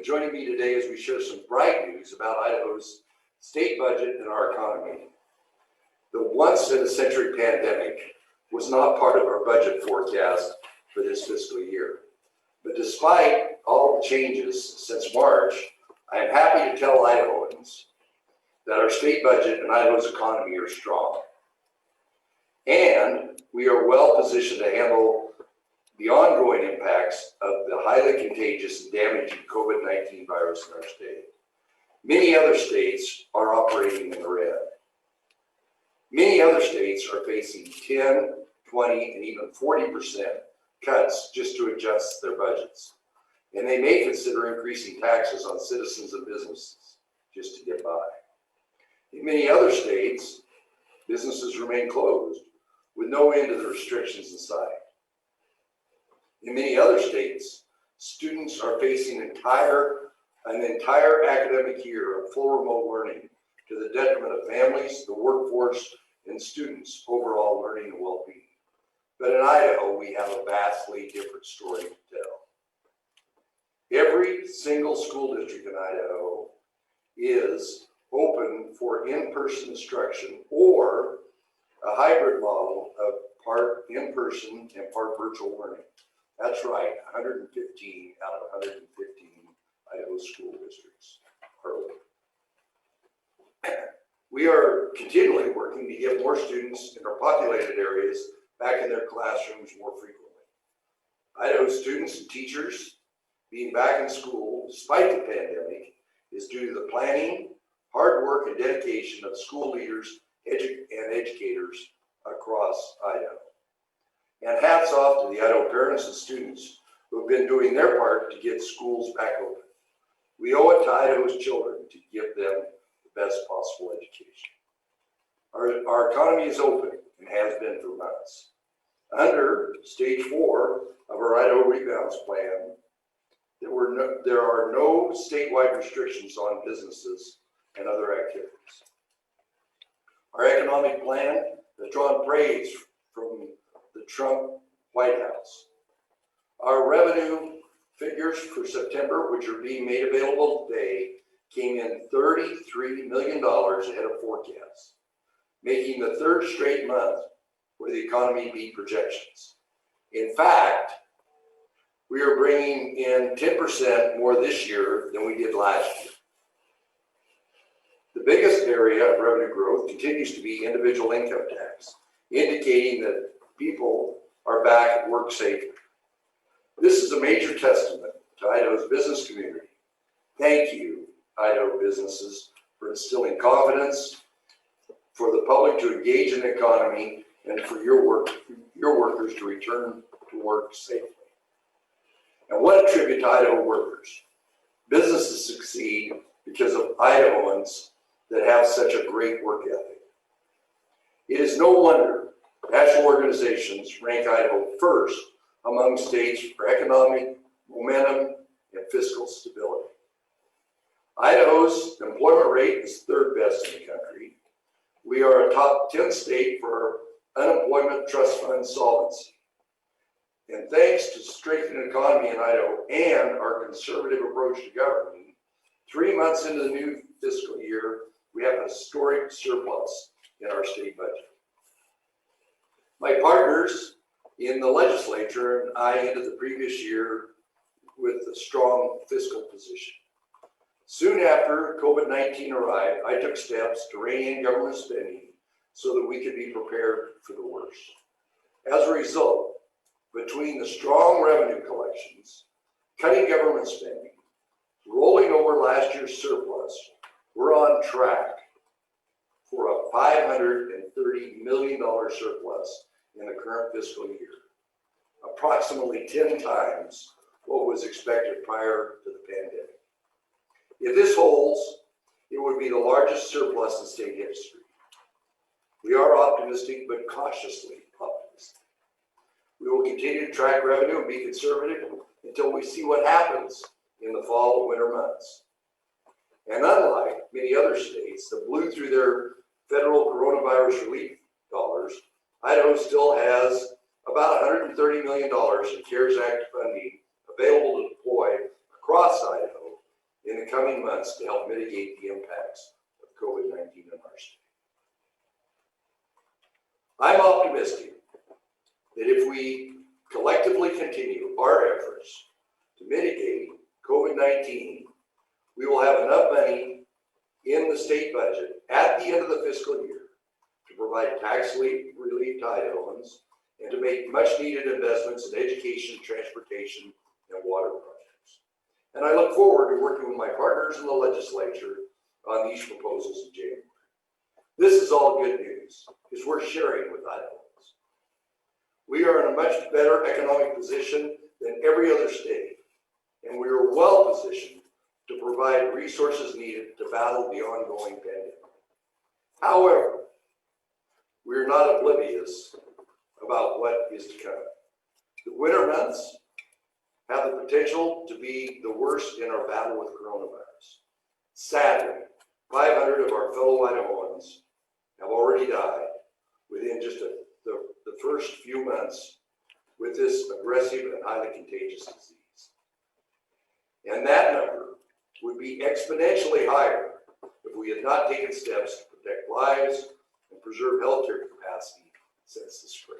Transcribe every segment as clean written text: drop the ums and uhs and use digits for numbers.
joining me today as we share some bright news about Idaho's state budget and our economy. The once-in-a-century pandemic was not part of our budget forecast for this fiscal year. But despite all the changes since March, I am happy to tell Idahoans that our state budget and Idaho's economy are strong. And we are well positioned to handle the ongoing impacts of the highly contagious and damaging COVID-19 virus in our state. Many other states are operating in the red. Many other states are facing 10, 20, and even 40% cuts just to adjust their budgets. And they may consider increasing taxes on citizens and businesses just to get by. In many other states, businesses remain closed with no end to the restrictions in sight. In many other states, students are facing an entire academic year of full remote learning to the detriment of families, the workforce, and students' overall learning and well-being. But in Idaho, we have a vastly different story to tell. Every single school district in Idaho is open for in-person instruction or a hybrid model of part in-person and part virtual learning. That's right, 115 out of 115 Idaho school districts are open. We are continually working to get more students in our populated areas back in their classrooms more frequently. Idaho students and teachers being back in school despite the pandemic is due to the planning, hard work, and dedication of school leaders and educators across Idaho. And hats off to the Idaho parents and students who have been doing their part to get schools back open. We owe it to Idaho's children to give them the best possible education. Our economy is open and has been for months. Under stage 4 of our Idaho Rebounds Plan, there are no statewide restrictions on businesses and other activities. Our economic plan has drawn praise from the Trump White House. Our revenue figures for September, which are being made available today, came in $33 million ahead of forecasts, making the third straight month where the economy beat projections. In fact, we are bringing in 10% more this year than we did last year. The biggest area of revenue growth continues to be individual income tax, indicating that people are back at work safely. This is a major testament to Idaho's business community. Thank you, Idaho businesses, for instilling confidence, for the public to engage in the economy, and for your workers to return to work safely. And what a tribute to Idaho workers. Businesses succeed because of Idahoans that have such a great work ethic. It is no wonder national organizations rank Idaho first among states for economic momentum and fiscal stability. Idaho's employment rate is third best in the country. We are a top 10 state for unemployment trust fund solvency. And thanks to strengthening economy in Idaho and our conservative approach to governing, 3 months into the new fiscal year, we have a historic surplus in our state budget. My partners in the legislature and I ended the previous year with a strong fiscal position. Soon after COVID-19 arrived, I took steps to rein in government spending so that we could be prepared for the worst. As a result, between the strong revenue collections, cutting government spending, rolling over last year's surplus, we're on track for a $530 million surplus in the current fiscal year, approximately 10 times what was expected prior to the pandemic. If this holds, it would be the largest surplus in state history. We are optimistic, but cautiously optimistic. We will continue to track revenue and be conservative until we see what happens in the fall and winter months. And unlike many other states that blew through their federal coronavirus relief dollars, Idaho still has about $130 million in CARES Act funding available to deploy across Idaho the coming months to help mitigate the impacts of COVID-19 in our state. I'm optimistic that if we collectively continue our efforts to mitigate COVID-19, we will have enough money in the state budget at the end of the fiscal year to provide tax relief to Idahoans and to make much needed investments in education, transportation, and water projects. And I look forward to working with my partners in the legislature on these proposals in January. This is all good news because we're sharing with Idahoans. We are in a much better economic position than every other state, and we are well positioned to provide resources needed to battle the ongoing pandemic. However, we are not oblivious about what is to come. The winter months have the potential to be the worst in our battle with coronavirus. Sadly, 500 of our fellow Idahoans have already died within just the first few months with this aggressive and highly contagious disease. And that number would be exponentially higher if we had not taken steps to protect lives and preserve healthcare capacity since the spread.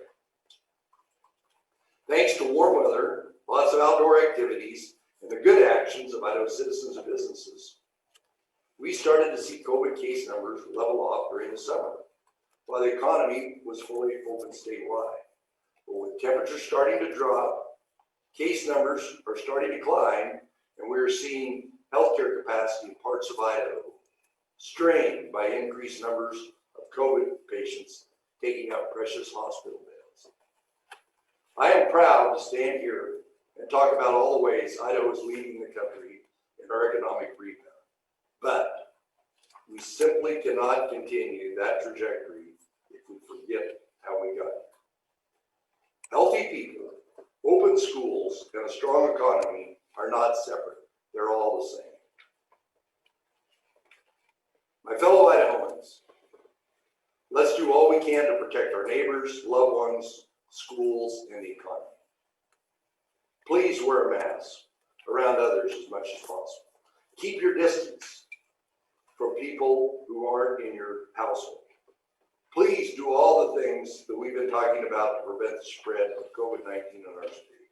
Thanks to warm weather, lots of outdoor activities, and the good actions of Idaho citizens and businesses, we started to see COVID case numbers level off during the summer, while the economy was fully open statewide. But with temperatures starting to drop, case numbers are starting to climb, and we are seeing healthcare capacity in parts of Idaho strained by increased numbers of COVID patients taking up precious hospital beds. I am proud to stand here and talk about all the ways Idaho is leading the country in our economic rebound. But we simply cannot continue that trajectory if we forget how we got here. Healthy people, open schools, and a strong economy are not separate. They're all the same. My fellow Idahoans, let's do all we can to protect our neighbors, loved ones, schools, and the economy. Please wear a mask around others as much as possible. Keep your distance from people who aren't in your household. Please do all the things that we've been talking about to prevent the spread of COVID-19 in our state.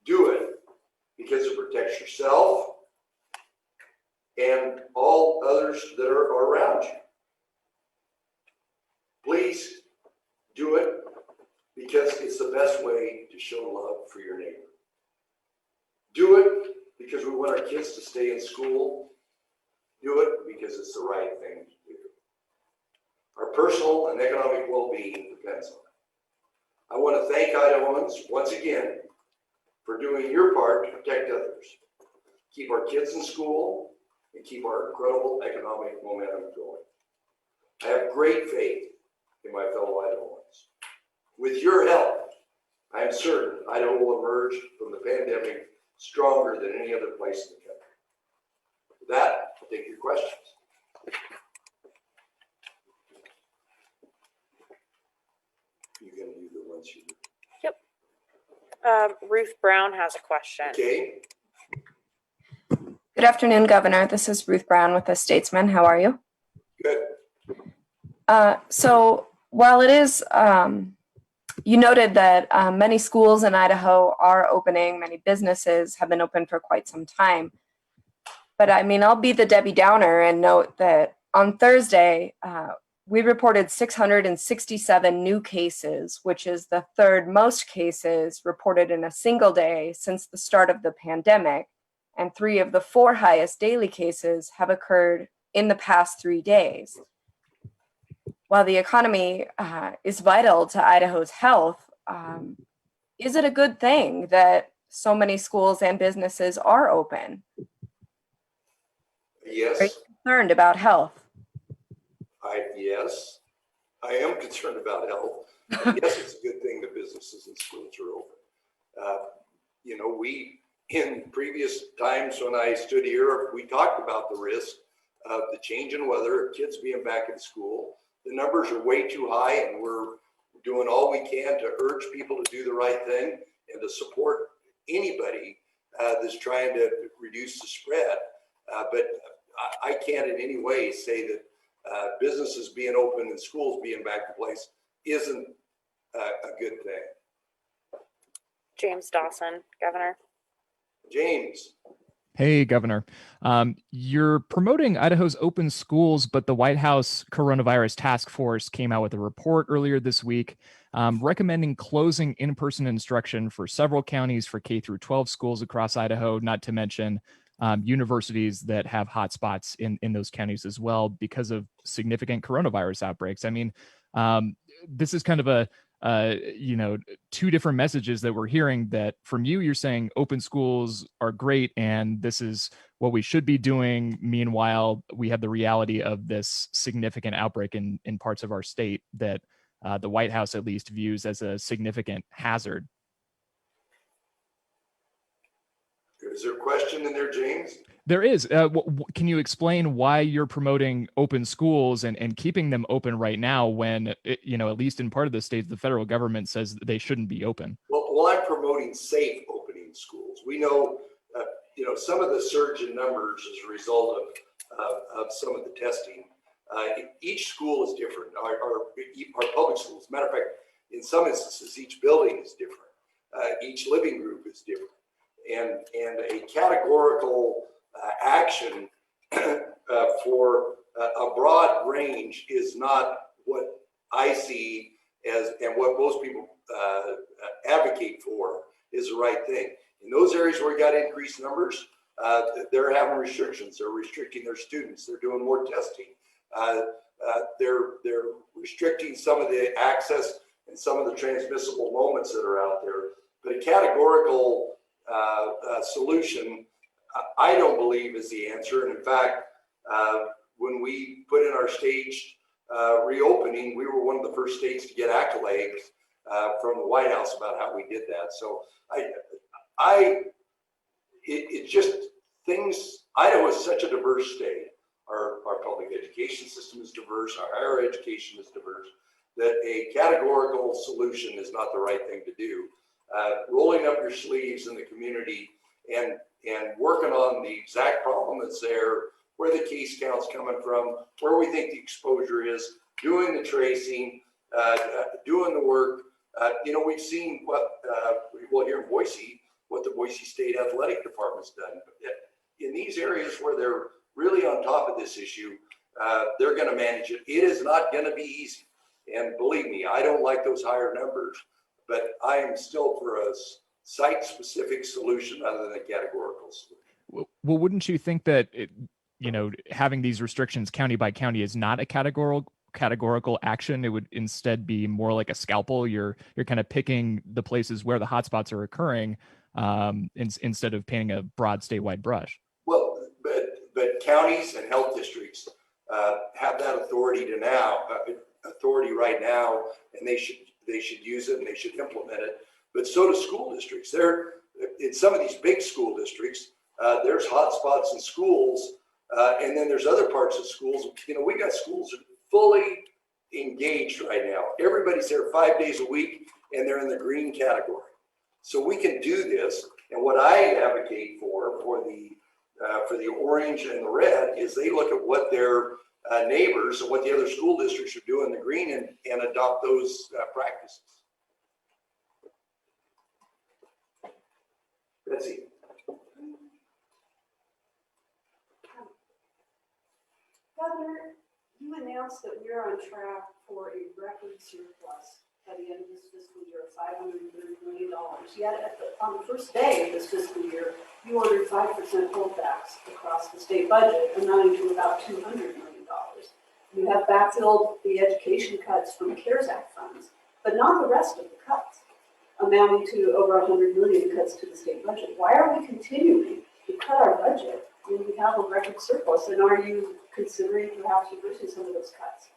Do it because it protects yourself and all others that are around you. Please do it because it's the best way to show love for your neighbor. Do it because we want our kids to stay in school. Do it because it's the right thing to do. Our personal and economic well-being depends on it. I want to thank Idahoans once again for doing your part to protect others, keep our kids in school, and keep our incredible economic momentum going. I have great faith in my fellow Idahoans. With your help, I am certain Idaho will emerge from the pandemic stronger than any other place in the country. With that, I'll take your questions. You're going to do the ones you do. Yep. Ruth Brown has a question. Okay. Good afternoon, Governor. This is Ruth Brown with the Statesman. How are you? Good. So while it is, you noted that many schools in Idaho are opening, many businesses have been open for quite some time. But I mean, I'll be the Debbie Downer and note that on Thursday, we reported 667 new cases, which is the third most cases reported in a single day since the start of the pandemic. And 3 of the 4 highest daily cases have occurred in the past 3 days. While the economy is vital to Idaho's health, is it a good thing that so many schools and businesses are open? Yes. Are you concerned about health? Yes, I am concerned about health. Yes, it's a good thing that businesses and schools are open. We, in previous times when I stood here, we talked about the risk of the change in weather, kids being back in school. The numbers are way too high, and we're doing all we can to urge people to do the right thing and to support anybody that's trying to reduce the spread. But I can't in any way say that businesses being open and schools being back in place isn't a good thing. James Dawson, Governor. James. Hey, Governor. You're promoting Idaho's open schools, but the White House Coronavirus Task Force came out with a report earlier this week recommending closing in-person instruction for several counties for K through 12 schools across Idaho, not to mention universities that have hotspots in those counties as well because of significant coronavirus outbreaks. I mean, this is kind of a two different messages that we're hearing. That from you, you're saying open schools are great and this is what we should be doing. Meanwhile, we have the reality of this significant outbreak in parts of our state that the White House at least views as a significant hazard. Is there a question in there, James? There is. Can you explain why you're promoting open schools and keeping them open right now when, at least in part of the states, the federal government says that they shouldn't be open? Well, I'm promoting safe opening schools. We know, some of the surge in numbers is a result of some of the testing. Each school is different. Our public schools, matter of fact, in some instances, each building is different. Each living group is different. And a categorical action for a broad range is not what I see as, and what most people advocate for is the right thing. In those areas where we got increased numbers, they're having restrictions. They're restricting their students. They're doing more testing. They're restricting some of the access and some of the transmissible moments that are out there. But a categorical solution, I don't believe is the answer. And in fact, when we put in our staged reopening, we were one of the first states to get accolades from the White House about how we did that. So it just things, Idaho is such a diverse state. Our public education system is diverse, our higher education is diverse, that a categorical solution is not the right thing to do. Rolling up your sleeves in the community and working on the exact problem that's there, where the case count's coming from, where we think the exposure is, doing the tracing, doing the work. We've seen here in Boise, what the Boise State Athletic Department's done. In these areas where they're really on top of this issue, they're going to manage it. It is not going to be easy. And believe me, I don't like those higher numbers, but I am still for a site-specific solution other than a categorical solution. Well, wouldn't you think that having these restrictions county by county is not a categorical action? It would instead be more like a scalpel. You're kind of picking the places where the hotspots are occurring instead of painting a broad statewide brush. Well, but counties and health districts have that authority right now, and they should use it and they should implement it. But so do school districts. In some of these big school districts, there's hotspots in schools, and then there's other parts of schools. We got schools that are fully engaged right now. Everybody's there 5 days a week, and they're in the green category. So we can do this. And what I advocate for the orange and the red is they look at what their neighbors and what the other school districts are doing in the green and adopt those practices. Betsy. Governor, you announced that we're on track for a record surplus by the end of this fiscal year of $530 million. Yet on the first day of this fiscal year, you ordered 5% holdbacks across the state budget, amounting to about $200 million. You have backfilled the education cuts from CARES Act funds, but not the rest of the cuts, amounting to over $100 million cuts to the state budget. Why are we continuing to cut our budget when we have a record surplus? And are you considering perhaps reversing some of those cuts?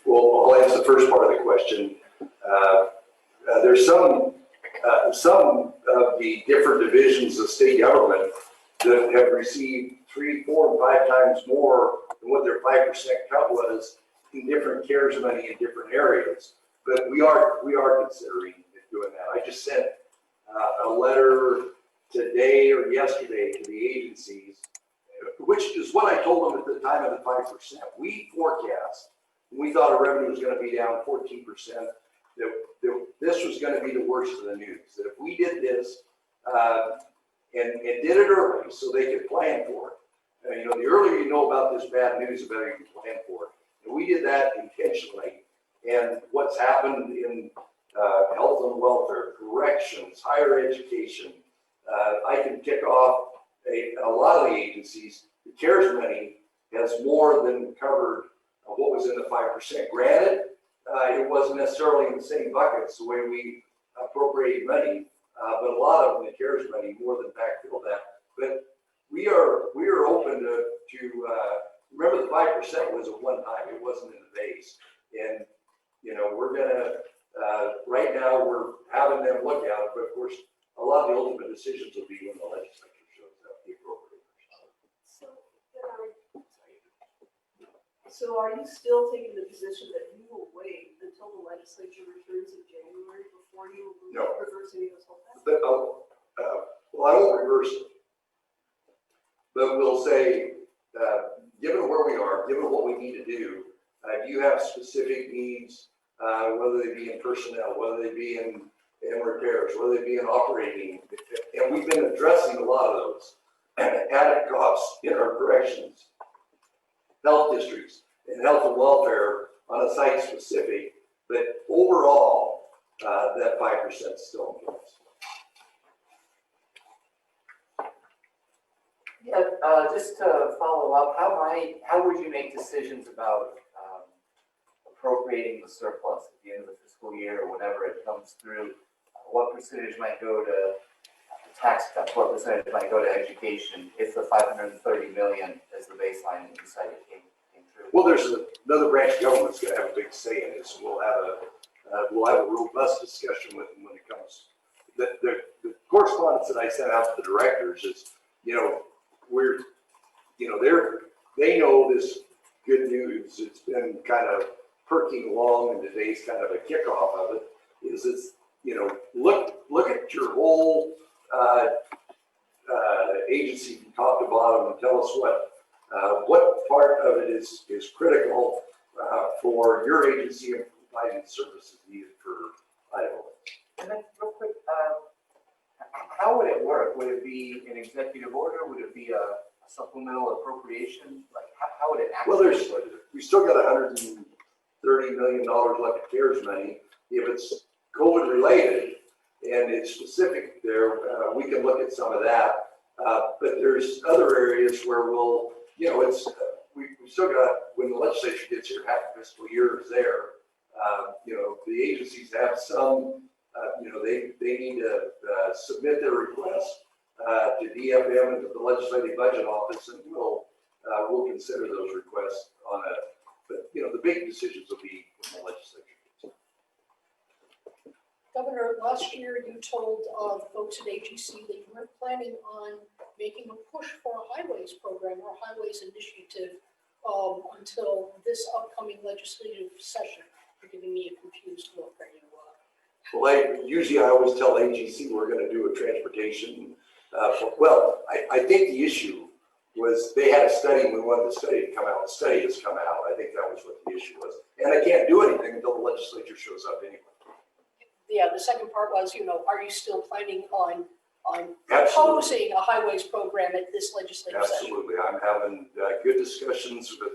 Well, I'll answer the first part of the question. There's some of the different divisions of state government that have received 3, 4, and 5 times more than what their 5% cut was in different CARES money in different areas. But we are considering doing that. I just sent a letter today or yesterday to the agencies time of the 5%. We forecast, we thought our revenue was going to be down 14%, that this was going to be the worst of the news. That if we did this and did it early so they could plan for it. You know, the earlier you know about this bad news, the better you can plan for it. And we did that intentionally. And what's happened in health and welfare, corrections, higher education, I can tick off a lot of the agencies. The CARES money has more than covered what was in the 5%. Granted, it wasn't necessarily in the same buckets the way we appropriate money, but a lot of them, the CARES money, more than backfill that. But we are open to remember the 5% was a one time. It wasn't in the base, and you know we're gonna right now we're having them look at it, but of course a lot of the ultimate decisions will be when the legislature shows up the appropriate. So are you still taking the position that you will wait until the legislature returns in January before you reverse any of those whole things? Well, I won't reverse it, but we'll say, given where we are, given what we need to do, you have specific needs, whether they be in personnel, whether they be in repairs, whether they be in operating, and we've been addressing a lot of those added costs in our corrections, health districts, and health and welfare on a site specific, but overall, that 5% is still in place. Yeah, just to follow up, how would you make decisions about appropriating the surplus at the end of the fiscal year or whenever it comes through? What percentage might go to tax cuts? What percentage might go to education if the 530 million is the baseline that you cited came through? Well, there's another branch of government that's going to have a big say in this. We'll have a robust discussion with them when it comes. The correspondence that I sent out to the directors is, you know, they know this good news. It's been kind of perking along, and today's kind of a kickoff of it. It's you know, look at your whole agency from top to bottom and tell us what part of it is critical for your agency and providing services needed for Idaho. And then real quick, how would it work? Would it be an executive order? Would it be a supplemental appropriation? Like how would it actually Well, we still got $130 million left of CARES money. If it's COVID related and it's specific there, we can look at some of that. But there's other areas where we'll, you know, we still got, when the legislature gets here, half the fiscal year is there. You know, the agencies have some, you know, they need to submit their request to DFM and to the Legislative Budget Office, and we'll consider those requests but you know, the big decisions will be when the legislature gets here. Governor, last year you told the folks at AGC that you weren't planning on making a push for a highways program or a highways initiative until this upcoming legislative session. You're giving me a confused look. Are you? Well, I always tell AGC we're going to do a transportation. I think the issue was they had a study. We wanted the study to come out. The study has come out. I think that was what the issue was. And I can't do anything until the legislature shows up anyway. Yeah, the second part was, you know, are you still planning on Absolutely. proposing a highways program at this legislative session? Absolutely. I'm having good discussions with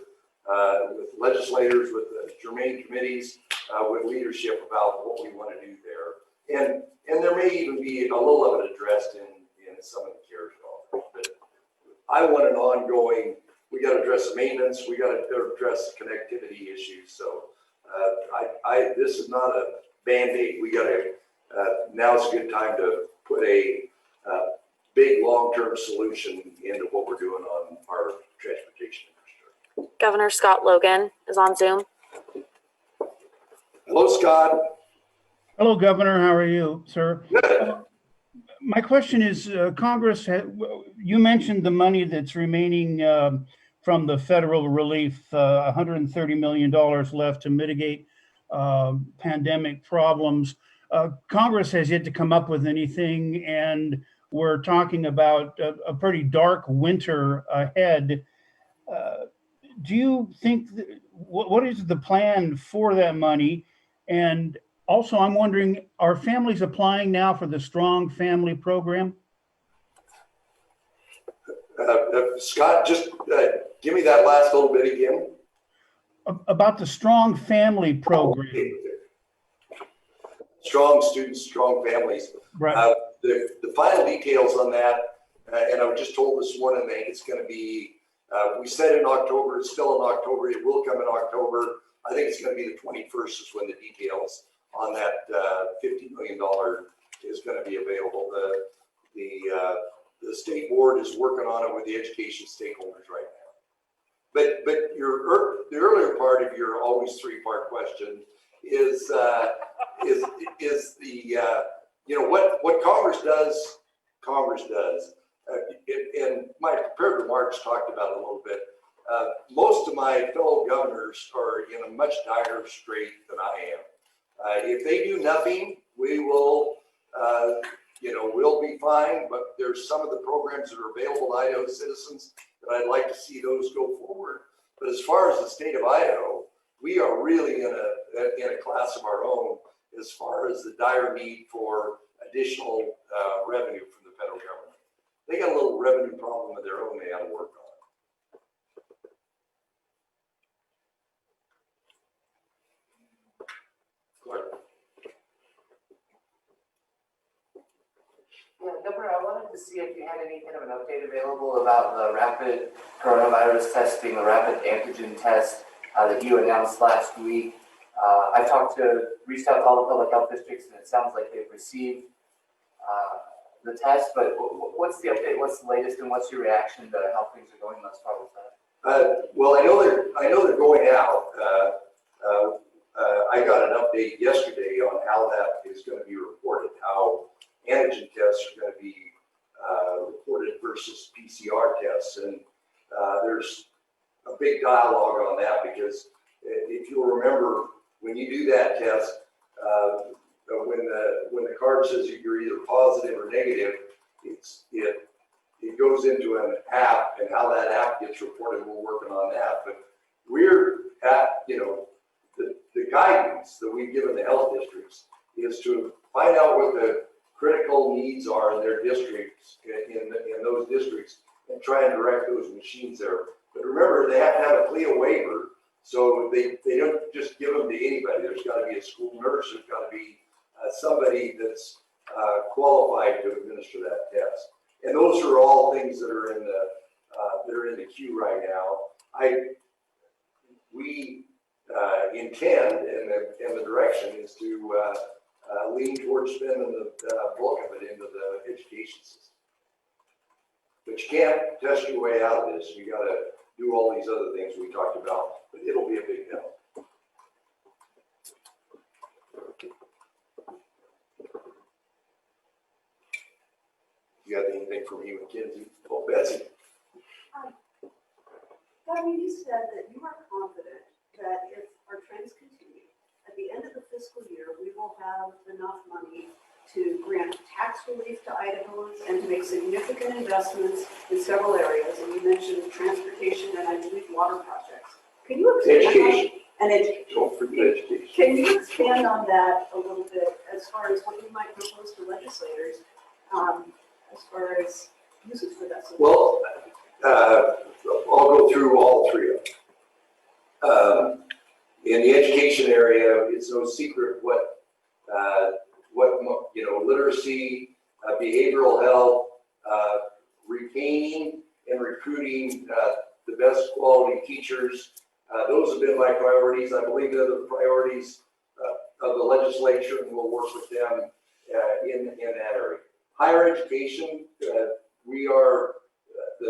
legislators, with the germane committees, with leadership about what we want to do there. And there may even be a little of it addressed in some of the CARES dollars. But I want an ongoing, we got to address the maintenance, we got to address the connectivity issues. So this is not a Band-Aid. We got to, now's a good time to put a big long-term solution into what we're doing on our transportation infrastructure. Governor Scott Logan is on Zoom. Hello, Scott. Hello, Governor. How are you, sir? Good. My question is, Congress, you mentioned the money that's remaining from the federal relief, $130 million left to mitigate pandemic problems. Congress has yet to come up with anything, and we're talking about a pretty dark winter ahead. do you think, what is the plan for that money? And also, I'm wondering, are families applying now for the Strong Family Program? Scott, just give me that last little bit again. About the Strong Family Program. Strong students, strong families. Right. The final details on that, and I was just told this morning that it's going to be, we said in October, it's still in October, it will come in October. I think it's going to be the 21st is when the details on that $50 million is going to be available. The state board is working on it with the education stakeholders right now. But the earlier part of your always three-part question is the what Congress does. Congress does. And my prepared remarks talked about it a little bit. Most of my fellow governors are in a much dire strait than I am. If they do nothing, we will, we'll be fine. But there's some of the programs that are available to Idaho citizens that I'd like to see those go forward. But as far as the state of Idaho, we are really in a class of our own as far as the dire need for additional revenue from the federal government. They got a little revenue problem of their own they have to work on. Yeah, Governor, I wanted to see if you had any kind of an update available about the rapid coronavirus testing, the rapid antigen test that you announced last week. I've reached out to all the public health districts, and it sounds like they've received the test, but what's the update? What's the latest, and what's your reaction to how things are going thus far with that? Well, I know they're going out. I got an update yesterday on how that is going to be reported, how antigen tests are going to be reported versus PCR tests, and there's a big dialogue on that because if you'll remember, when you do that test, when the card says you're either positive or negative, it goes into an app, and how that app gets reported, we're working on that. But we're at, the guidance that we've given the health districts is to find out what the critical needs are in their districts, in those districts, and try and direct those machines there. But remember, they have to have a CLIA waiver, so they don't just give them to anybody. There's got to be a school nurse. There's got to be somebody that's qualified to administer that test. And those are all things that are in the queue right now. We intend, and the direction is to lean towards spending the bulk of it into the education system. But you can't test your way out of this. You got to do all these other things we talked about, but it'll be a big help. You got anything from me, Mackenzie? Oh, Betsy. Gabby, you said that you are confident that if our trends continue, at the end of the fiscal year, we will have enough money to grant tax relief to Idahoans and to make significant investments in several areas. And you mentioned transportation and I believe water projects. Can you expand Education. And education. Don't forget education. Can you expand on that a little bit as far as what you might propose to legislators as far as uses for that? Well, I'll go through all three of them. In the education area, it's no secret what literacy, behavioral health, retaining and recruiting the best quality teachers. Those have been my priorities. I believe they're the priorities of the legislature, and we'll work with them in that area. Higher education, the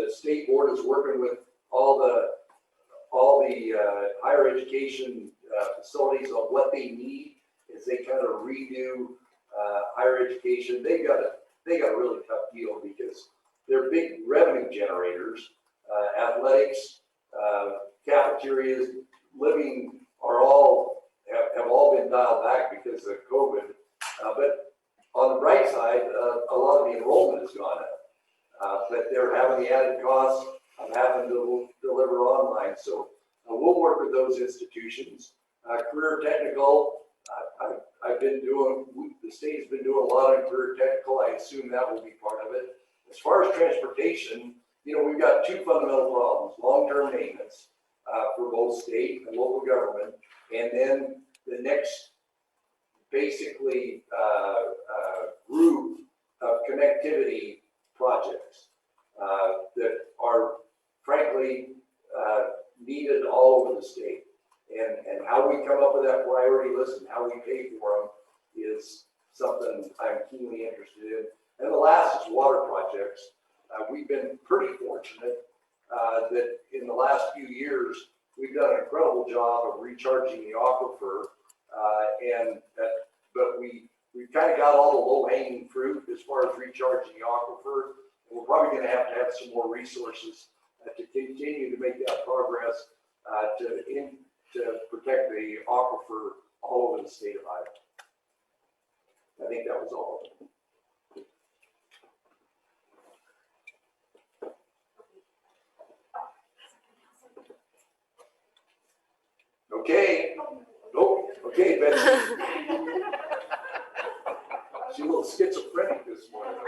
state board is working with all the higher education facilities on what they need as they kind of redo higher education. They got a really tough deal because they're big revenue generators. Athletics, cafeterias, living have all been dialed back because of COVID. But on the bright side, a lot of the enrollment has gone up. But they're having the added cost of having to deliver online. So We'll work with those institutions. Career technical, I've been doing, the state has been doing a lot on career technical. I assume that will be part of it. As far as transportation, you know, we've got two fundamental problems: long-term maintenance for both state and local government, and then the next basically group of connectivity projects that are frankly needed all over the state. And how we come up with that priority list and how we pay for them is something I'm keenly interested in. And the last is water projects. We've been pretty fortunate that in the last few years, we've done an incredible job of recharging the aquifer. But we've kind of got all the low-hanging fruit as far as recharging the aquifer. And we're probably going to have some more resources to continue to make that progress to protect the aquifer all over the state of Idaho. I think that was all. Okay. Nope. Okay, Betsy. She's a little schizophrenic this morning.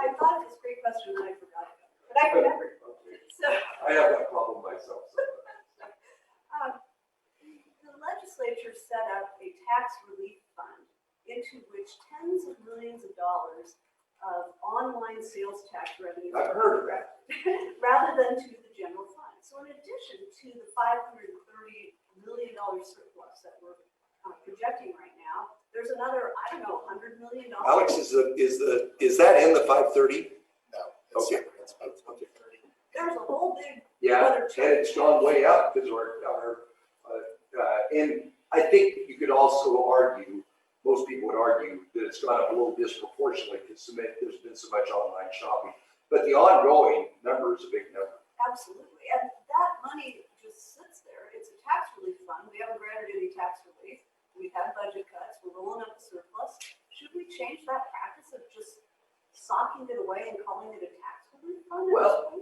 I thought it was a great question and I forgot it, but I remembered. Okay. So, I have that problem myself. So. the legislature set up a tax relief fund into which tens of millions of dollars of online sales tax revenue I've heard of that. rather than to the general fund. So in addition to the $530 million surplus that we're projecting right now, there's another, I don't know, $100 million. Alex, is that in the 530? No. Okay. It's about 30. There's a whole big Yeah, other and it's gone way up because and I think you could also argue, most people would argue that it's gone up a little disproportionately because there's been so much online shopping. But the ongoing number is a big number. Absolutely, and that money just sits there. It's a tax relief fund. We haven't granted any tax relief. We've had budget cuts. We're rolling up the surplus. Should we change that practice of just socking it away and calling it a tax relief fund? Well,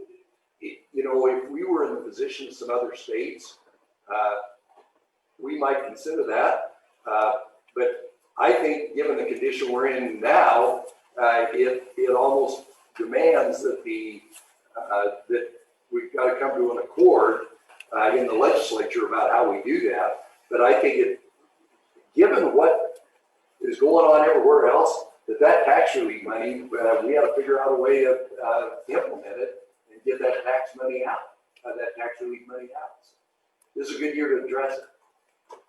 you know, if we were in the position of some other states, we might consider that. But I think given the condition we're in now, it almost demands that that we've got to come to an accord in the legislature about how we do that. But I think given what is going on everywhere else, that tax relief money, we have to figure out a way to implement it and get that tax money out, that tax relief money out. This is a good year to address it.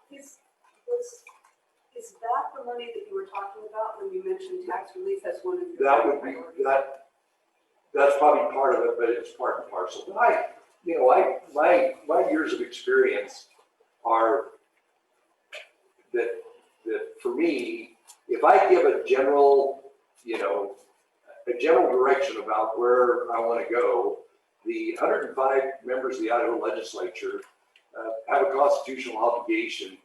Is that the money that you were talking about when you mentioned tax relief as one of your That would be priorities? that's probably part of it, but it's part and parcel. But my years of experience are that for me, if I give a general direction about where I want to go, the 105 members of the Idaho legislature have a constitutional obligation,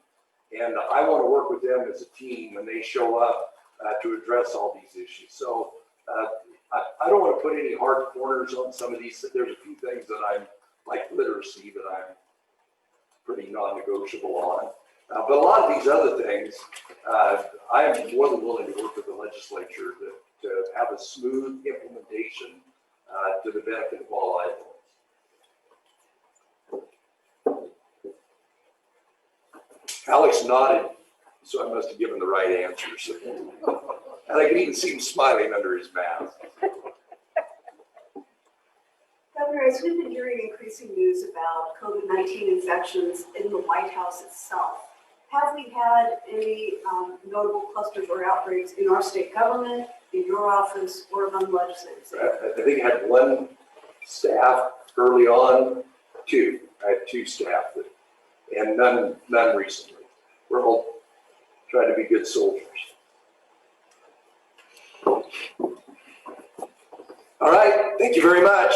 and I want to work with them as a team when they show up to address all these issues. So I don't want to put any hard corners on some of these. There's a few things that I'm, like literacy, that I'm pretty non-negotiable on. But a lot of these other things, I am more than willing to work with the legislature to have a smooth implementation to the benefit of all Idahoans. Alex nodded, so I must have given the right answers. And I can even see him smiling under his mask. Governor, as we've been hearing increasing news about COVID-19 infections in the White House itself, have we had any notable clusters or outbreaks in our state government, in your office, or among legislators? I think I had one staff early on, two. I had two staff, and none recently. We're all trying to be good soldiers. All right, thank you very much.